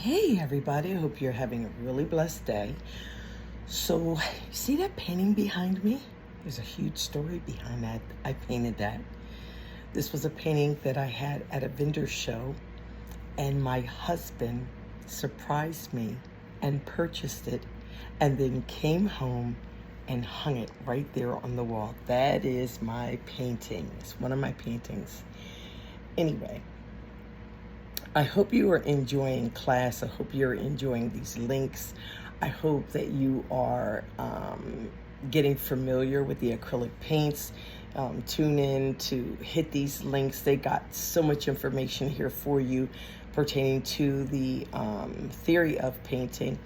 Hey everybody, I hope you're having a really blessed day. So, see that painting behind me? There's a huge story behind that. I painted that. This was a painting that I had at a vendor show, and my husband surprised me and purchased it, and then came home and hung it right there on the wall. That is my painting. It's one of my paintings. Anyway, I hope you are enjoying class. I hope you're enjoying these links. I hope that you are getting familiar with the acrylic paints. Tune in to hit these links. They got so much information here for you pertaining to the theory of painting.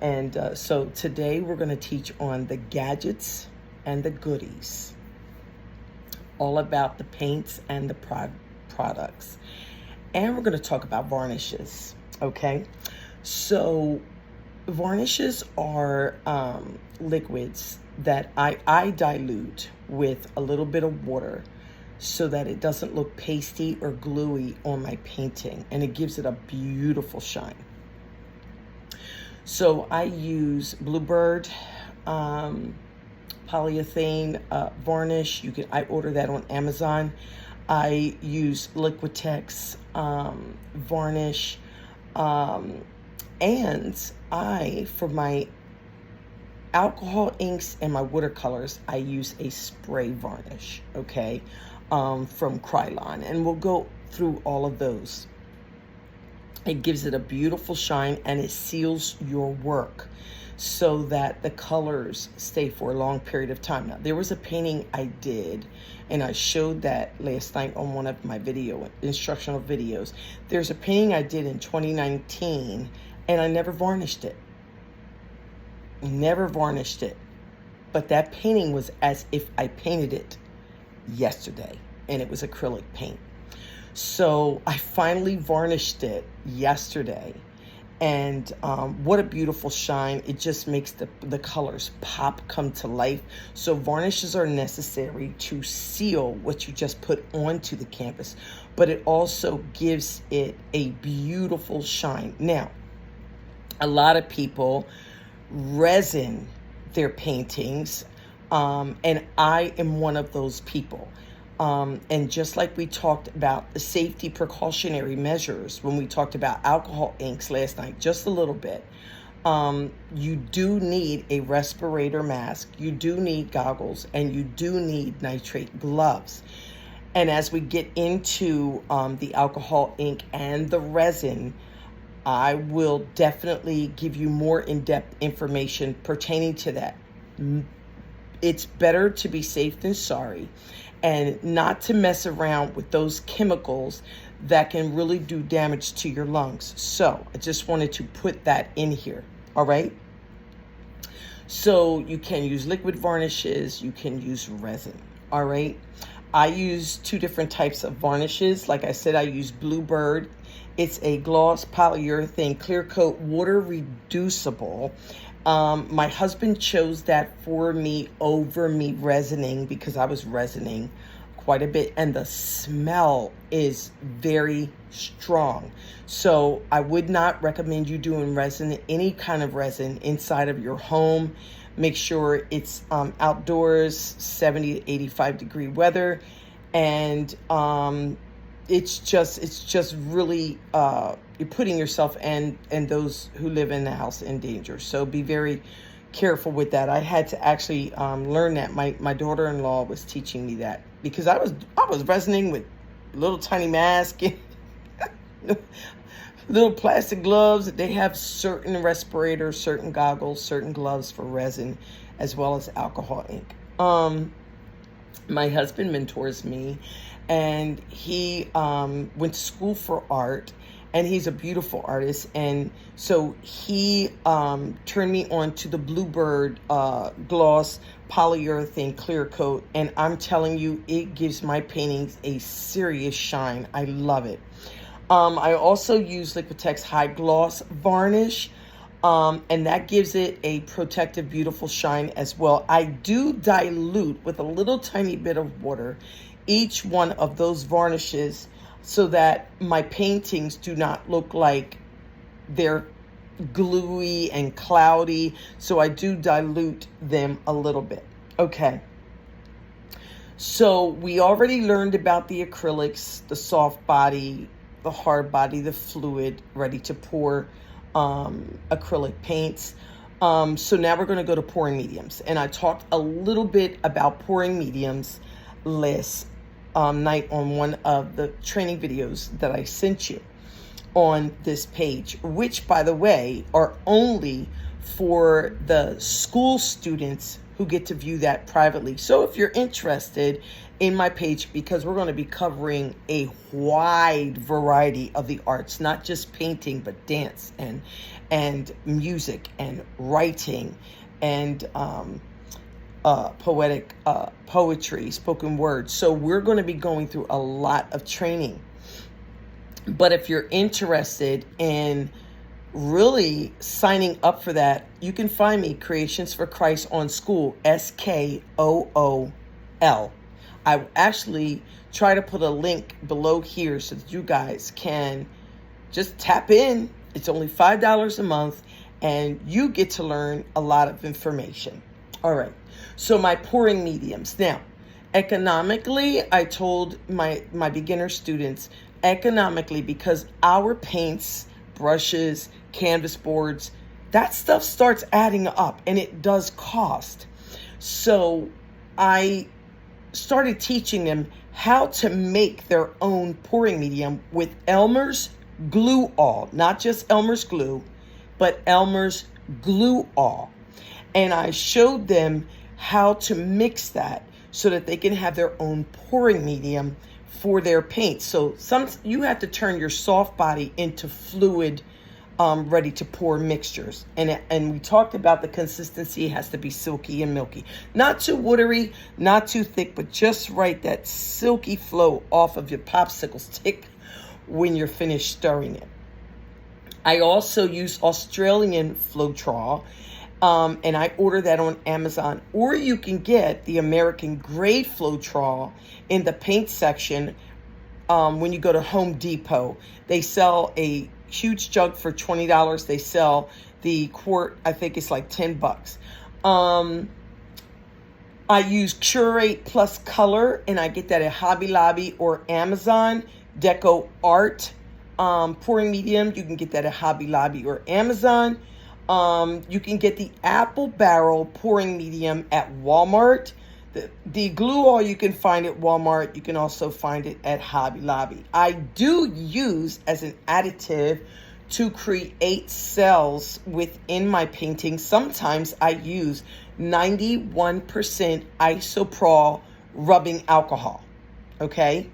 And so today we're going to teach on the gadgets and the goodies, all about the paints and the products. And we're going to talk about varnishes, okay? So varnishes are liquids that I dilute with a little bit of water so that it doesn't look pasty or gluey on my painting, and it gives it a beautiful shine. So I use Bluebird polyurethane varnish. I order that on Amazon. I use Liquitex varnish, and for my alcohol inks and my watercolors, I use a spray varnish, okay, from Krylon, and we'll go through all of those. It gives it a beautiful shine, and it seals your work so that the colors stay for a long period of time. Now, there was a painting I did, and I showed that last night on one of my instructional videos. There's a painting I did in 2019, and I never varnished it. Never varnished it. But that painting was as if I painted it yesterday, and it was acrylic paint. So I finally varnished it yesterday, and what a beautiful shine. It just makes the colors pop, come to life. So varnishes are necessary to seal what you just put onto the canvas, but it also gives it a beautiful shine. Now, a lot of people resin their paintings, and I am one of those people. And just like we talked about the safety precautionary measures when we talked about alcohol inks last night, just a little bit, you do need a respirator mask, you do need goggles, and you do need nitrate gloves. And as we get into the alcohol ink and the resin, I will definitely give you more in-depth information pertaining to that. It's better to be safe than sorry, and not to mess around with those chemicals that can really do damage to your lungs. So I just wanted to put that in here, all right? So you can use liquid varnishes, you can use resin, all right? I use two different types of varnishes. Like I said, I use Bluebird. It's a gloss polyurethane clear coat, water reducible. My husband chose that for me over me resining, because I was resining quite a bit, and the smell is very strong. So I would not recommend you doing resin, any kind of resin, inside of your home. Make sure it's outdoors, 70 to 85 degree weather, and it's just really you're putting yourself and those who live in the house in danger. So be very careful with that. I had to actually learn that. My daughter-in-law was teaching me that, because I was resining with little tiny mask and little plastic gloves. They have certain respirators, certain goggles, certain gloves for resin, as well as alcohol ink. My husband mentors me, and he went to school for art, and he's a beautiful artist. And so he turned me on to the Bluebird gloss polyurethane clear coat, and I'm telling you, it gives my paintings a serious shine. I love it. I also use Liquitex high gloss varnish, and that gives it a protective, beautiful shine as well. I do dilute with a little tiny bit of water each one of those varnishes so that my paintings do not look like they're gluey and cloudy, so I do dilute them a little bit. Okay. So we already learned about the acrylics, the soft body, the hard body, the fluid, ready to pour acrylic paints. So now we're going to go to pouring mediums. And I talked a little bit about pouring mediums last night on one of the training videos that I sent you on this page, which, by the way, are only for the school students who get to view that privately. So if you're interested in my page, because we're going to be covering a wide variety of the arts, not just painting, but dance and music and writing and poetry, spoken word. So we're going to be going through a lot of training. But if you're interested in really signing up for that, you can find me, Creations for Christ on School, SKOOL. I will actually try to put a link below here so that you guys can just tap in. It's only $5 a month, and you get to learn a lot of information. All right. So my pouring mediums. Now, economically, I told my beginner students, economically, because our paints, brushes, canvas boards, that stuff starts adding up, and it does cost. So I started teaching them how to make their own pouring medium with Elmer's Glue All, not just Elmer's glue, but Elmer's Glue All. And I showed them how to mix that so that they can have their own pouring medium for their paint. So you have to turn your soft body into fluid, ready to pour mixtures. And we talked about the consistency has to be silky and milky. Not too watery, not too thick, but just right, that silky flow off of your popsicle stick when you're finished stirring it. I also use Australian Floetrol, and I order that on Amazon. Or you can get the American grade Floetrol in the paint section when you go to Home Depot. They sell a huge jug for $20. They sell the quart, I think it's like $10. I use Curate Plus Color, and I get that at Hobby Lobby or Amazon. Deco Art pouring medium, you can get that at Hobby Lobby or Amazon. You can get the Apple Barrel pouring medium at Walmart. The Glue All you can find at Walmart. You can also find it at Hobby Lobby. I do use as an additive to create cells within my painting. Sometimes I use 91% isopropyl rubbing alcohol. Okay?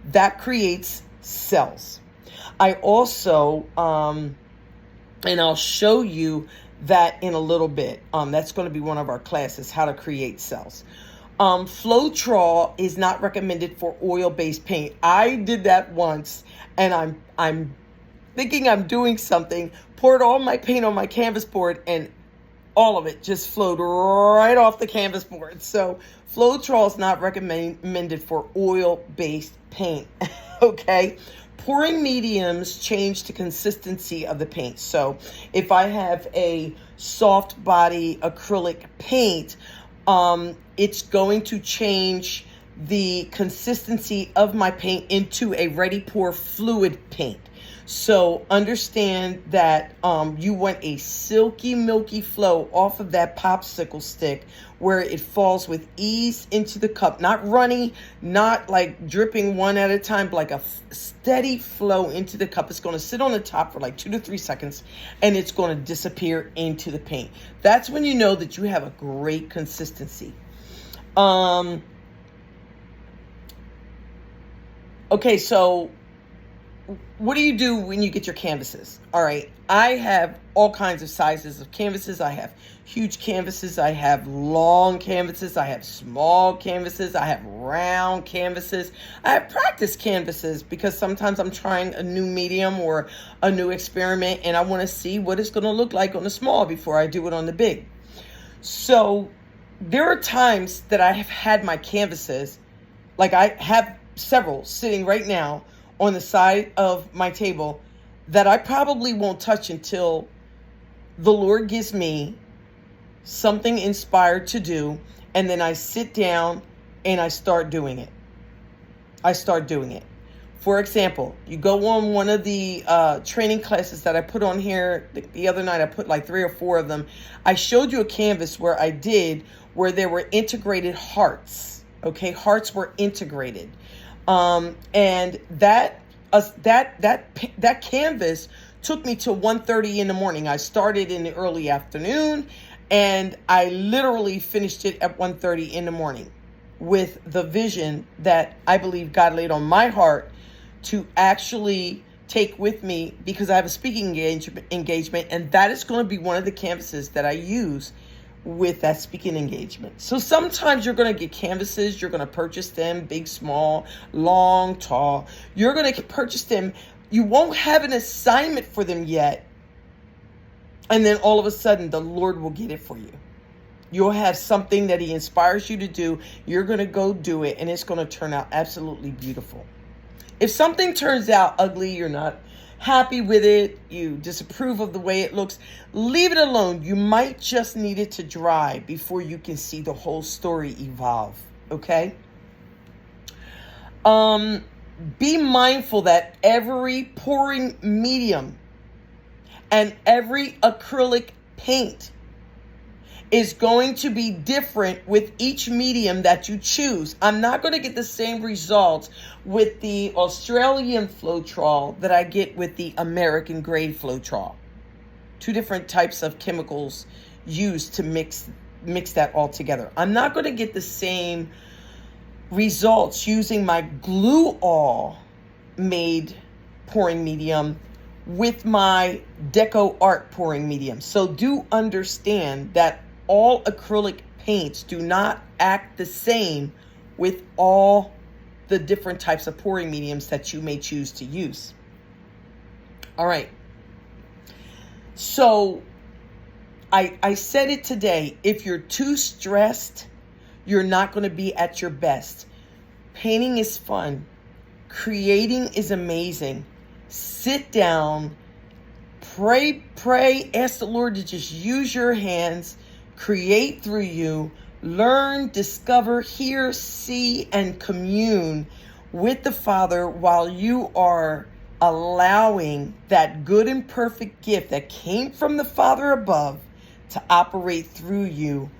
That creates cells. I also, and I'll show you that in a little bit. That's going to be one of our classes, how to create cells. Floetrol is not recommended for oil-based paint. I did that once, and I'm thinking I'm doing something, poured all my paint on my canvas board, and all of it just flowed right off the canvas board. So Floetrol is not recommended for oil-based paint. Okay. Pouring mediums change the consistency of the paint. So if I have a soft body acrylic paint, it's going to change the consistency of my paint into a ready pour fluid paint. So understand that you want a silky, milky flow off of that popsicle stick where it falls with ease into the cup. Not runny, not like dripping one at a time, but like a steady flow into the cup. It's going to sit on the top for like 2 to 3 seconds, and it's going to disappear into the paint. That's when you know that you have a great consistency. Okay, so what do you do when you get your canvases? All right, I have all kinds of sizes of canvases. I have huge canvases. I have long canvases. I have small canvases. I have round canvases. I have practice canvases because sometimes I'm trying a new medium or a new experiment, and I want to see what it's going to look like on the small before I do it on the big. So there are times that I have had my canvases, like I have several sitting right now on the side of my table, that I probably won't touch until the Lord gives me something inspired to do, and then I sit down and I start doing it. For example, you go on one of the training classes that I put on here the other night. I put like 3 or 4 of them. I showed you a canvas where there were integrated hearts. Okay, hearts were integrated, and that canvas took me to 1:30 in the morning. I started in the early afternoon, and I literally finished it at 1:30 in the morning with the vision that I believe God laid on my heart to actually take with me, because I have a speaking engagement, and that is going to be one of the canvases that I use with that speaking engagement. So sometimes you're going to get canvases, you're going to purchase them, big, small, long, tall. You're going to purchase them. You won't have an assignment for them yet. And then all of a sudden, the Lord will get it for you. You'll have something that He inspires you to do. You're going to go do it, and it's going to turn out absolutely beautiful. If something turns out ugly, you're not happy with it, you disapprove of the way it looks, leave it alone. You might just need it to dry before you can see the whole story evolve, okay? Be mindful that every pouring medium and every acrylic paint is going to be different with each medium that you choose. I'm not going to get the same results with the Australian Floetrol that I get with the American grade Floetrol. 2 different types of chemicals used to mix that all together. I'm not going to get the same results using my Glue-All made pouring medium with my Deco Art pouring medium. So do understand that all acrylic paints do not act the same with all the different types of pouring mediums that you may choose to use. All right. So I said it today. If you're too stressed, you're not going to be at your best. Painting is fun. Creating is amazing. Sit down, pray, ask the Lord to just use your hands, create through you, learn, discover, hear, see, and commune with the Father while you are allowing that good and perfect gift that came from the Father above to operate through you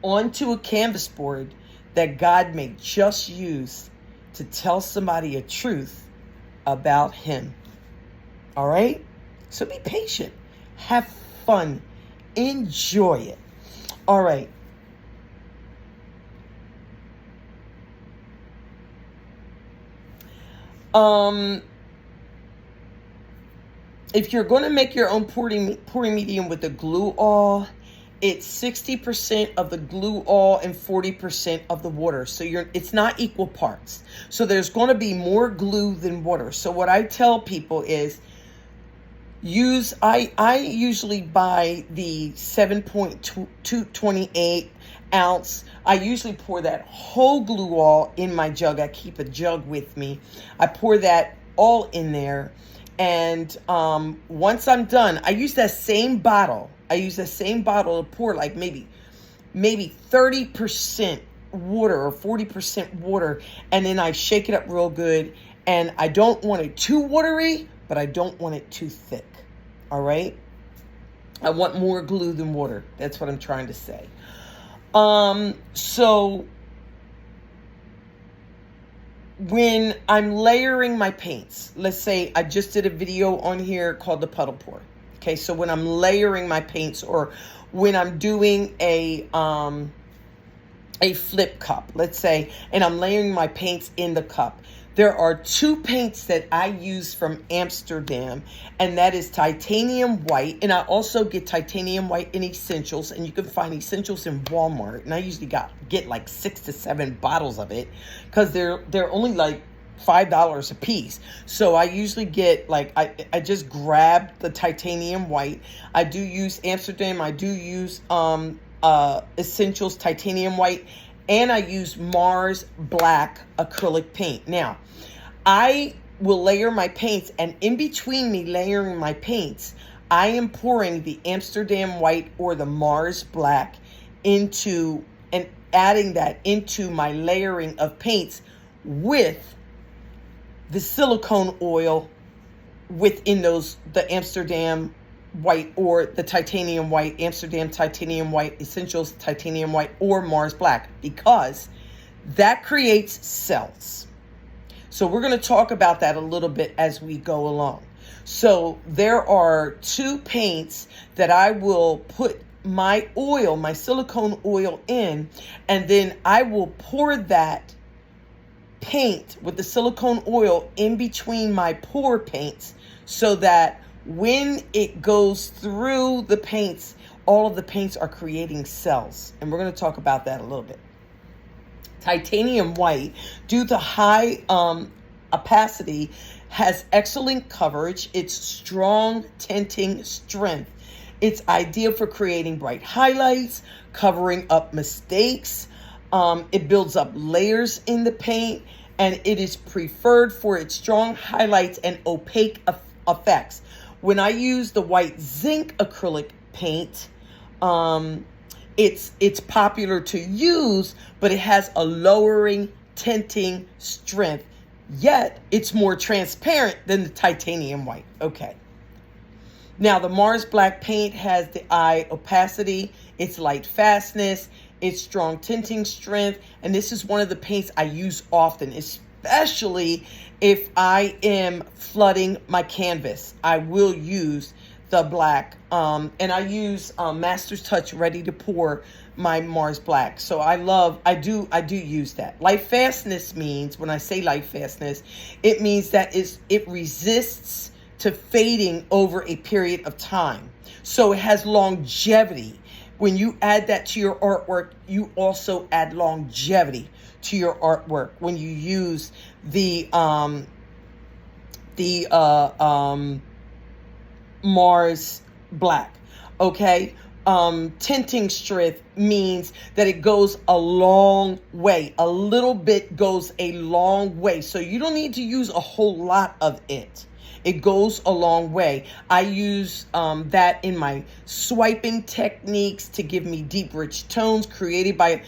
onto a canvas board that God may just use to tell somebody a truth about Him. All right? So be patient. Have fun. Enjoy it. All right. If you're going to make your own pouring medium with the Glue-All, it's 60% of the Glue-All and 40% of the water. So it's not equal parts. So there's going to be more glue than water. So what I tell people is I usually buy the 7.228 ounce. I usually pour that whole Glue-All in my jug. I keep a jug with me. I pour that all in there. And once I'm done, I use that same bottle. To pour like maybe 30% water or 40% water. And then I shake it up real good. And I don't want it too watery, but I don't want it too thick. All right? I want more glue than water. That's what I'm trying to say. So when I'm layering my paints, let's say I just did a video on here called the puddle pour. Okay, so when I'm layering my paints, or when I'm doing a flip cup, let's say, and I'm layering my paints in the cup, there are 2 paints that I use from Amsterdam, and that is titanium white, and I also get titanium white in Essentials, and you can find Essentials in Walmart, and I usually get like 6 to 7 bottles of it, because they're only like $5 a piece. So I usually get like, I just grab the titanium white. I do use Amsterdam. I do use Essentials titanium white, and I use Mars black acrylic paint. Now, I will layer my paints, and in between me layering my paints, I am pouring the Amsterdam White or the Mars Black into, and adding that into my layering of paints with the silicone oil within those, the Amsterdam White or the Titanium White, Amsterdam Titanium White, Essentials Titanium White, or Mars Black, because that creates cells. So we're going to talk about that a little bit as we go along. So there are two paints that I will put my oil, my silicone oil in, and then I will pour that paint with the silicone oil in between my pour paints, so that when it goes through the paints, all of the paints are creating cells. And we're going to talk about that a little bit. Titanium White, due to high opacity, has excellent coverage. It's strong tinting strength. It's ideal for creating bright highlights, covering up mistakes. It builds up layers in the paint, and it is preferred for its strong highlights and opaque effects. When I use the white zinc acrylic paint, it's popular to use, but it has a lowering tinting strength. Yet it's more transparent than the titanium white. Okay. Now the Mars Black paint has the eye opacity, its light fastness, its strong tinting strength, and this is one of the paints I use often, especially if I am flooding my canvas. I will use the black, and I use Master's Touch Ready to Pour my Mars Black. So I do use that. Light fastness means, when I say light fastness, it means that it resists to fading over a period of time. So it has longevity. When you add that to your artwork, you also add longevity to your artwork when you use the Mars Black. Okay. Tinting strength means that it goes a long way. A little bit goes a long way. So you don't need to use a whole lot of it. It goes a long way. I use that in my swiping techniques to give me deep, rich tones created by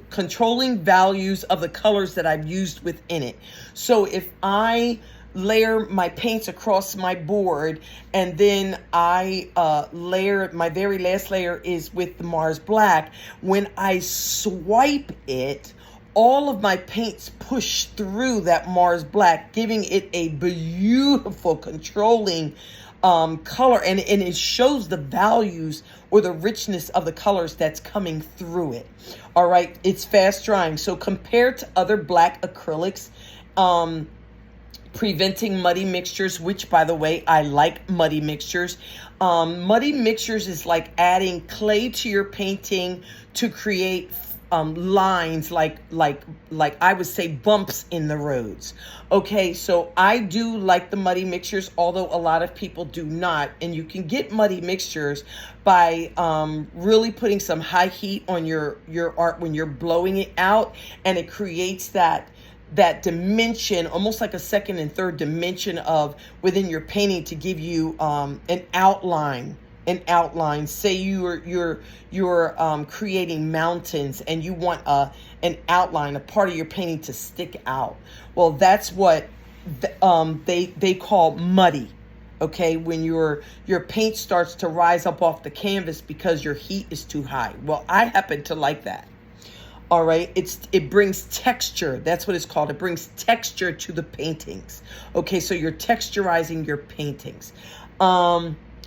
controlling values of the colors that I've used within it. So if I layer my paints across my board, and then I layer, my very last layer is with the Mars Black. When I swipe it, all of my paints push through that Mars Black, giving it a beautiful controlling color, and it shows the values or the richness of the colors that's coming through it. All right, it's fast drying. So compared to other black acrylics, preventing muddy mixtures, which, by the way, I like muddy mixtures. Muddy mixtures is like adding clay to your painting to create lines, like I would say bumps in the roads. Okay, so I do like the muddy mixtures, although a lot of people do not. And you can get muddy mixtures by really putting some high heat on your art when you're blowing it out, and it creates that dimension, almost like a second and third dimension of within your painting, to give you an outline. Say you're creating mountains, and you want an outline, a part of your painting to stick out. Well, that's what they call muddy. Okay, when your paint starts to rise up off the canvas because your heat is too high. Well, I happen to like that. All right, it brings texture. That's what it's called. It brings texture to the paintings. Okay, so you're texturizing your paintings.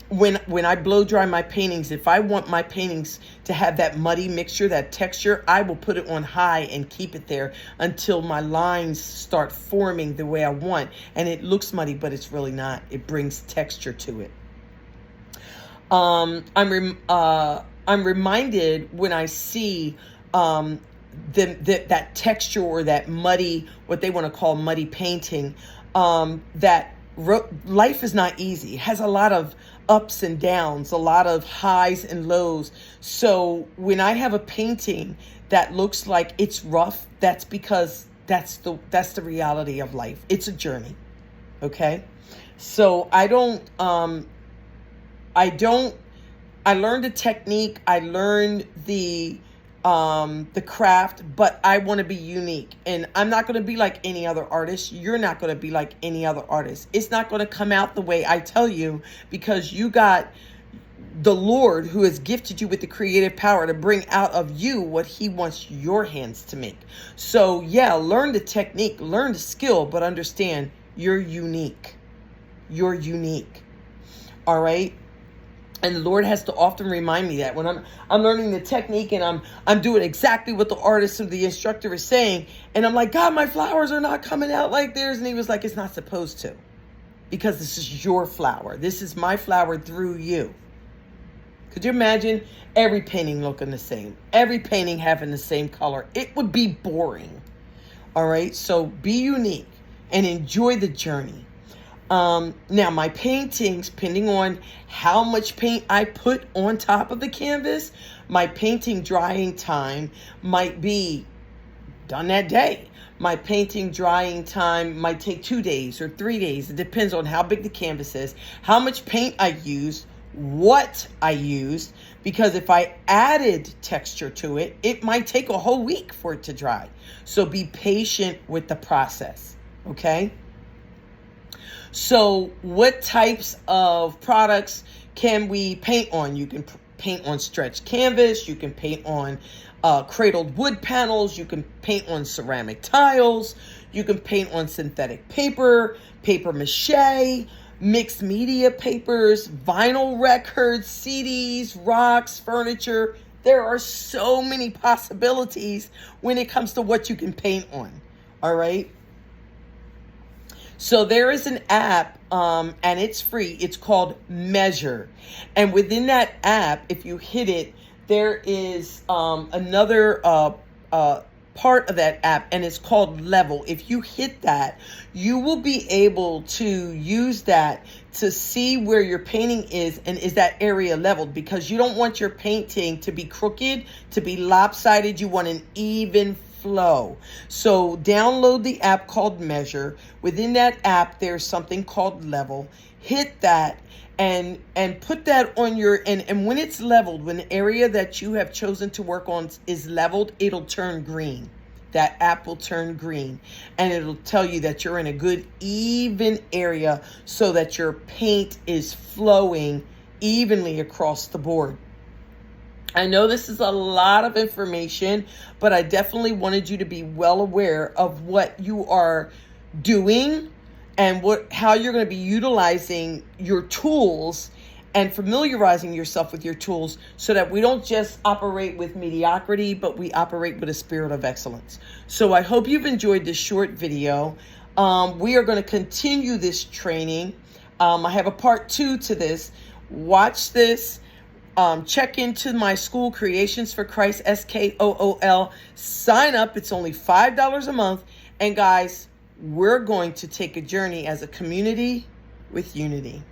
When I blow dry my paintings, if I want my paintings to have that muddy mixture, that texture, I will put it on high and keep it there until my lines start forming the way I want. And it looks muddy, but it's really not. It brings texture to it. I'm reminded when I see that texture, or that muddy, what they want to call muddy painting, that life is not easy. It has a lot of ups and downs, a lot of highs and lows. So when I have a painting that looks like it's rough, that's because That's the reality of life. It's a journey. Okay? So I learned the technique, I learned the craft, but I want to be unique. And I'm not going to be like any other artist. You're not going to be like any other artist. It's not going to come out the way I tell you, because you got the Lord who has gifted you with the creative power to bring out of you what he wants your hands to make. So yeah, learn the technique, learn the skill, but understand you're unique. You're unique. All right? And the Lord has to often remind me that when I'm learning the technique and I'm doing exactly what the artist or the instructor is saying, and I'm like, God, my flowers are not coming out like theirs. And he was like, it's not supposed to, because this is your flower. This is my flower through you. Could you imagine every painting looking the same? Every painting having the same color? It would be boring. All right? So be unique and enjoy the journey. Now, my paintings, depending on how much paint I put on top of the canvas, my painting drying time might be done that day. My painting drying time might take 2 days or 3 days. It depends on how big the canvas is, how much paint I used, what I used, because if I added texture to it, it might take a whole week for it to dry. So be patient with the process, okay? So what types of products can we paint on? You can paint on stretched canvas. You can paint on cradled wood panels. You can paint on ceramic tiles. You can paint on synthetic paper, paper mache, mixed media papers, vinyl records, CDs, rocks, furniture. There are so many possibilities when it comes to what you can paint on. All right. So there is an app, and it's free. It's called Measure. And within that app, if you hit it, there is another part of that app, and it's called Level. If you hit that, you will be able to use that to see where your painting is, and is that area leveled, because you don't want your painting to be crooked, to be lopsided. You want an even flow. So download the app called Measure. Within that app, there's something called Level. Hit that and put that on your, and when it's leveled, when the area that you have chosen to work on is leveled, it'll turn green. That app will turn green, and it'll tell you that you're in a good even area so that your paint is flowing evenly across the board. I know this is a lot of information, but I definitely wanted you to be well aware of what you are doing and how you're going to be utilizing your tools and familiarizing yourself with your tools, so that we don't just operate with mediocrity, but we operate with a spirit of excellence. So I hope you've enjoyed this short video. We are going to continue this training. I have a part 2 to this. Watch this. Check into my school, Creations for Christ, SKOOL. Sign up. It's only $5 a month. And guys, we're going to take a journey as a community with unity.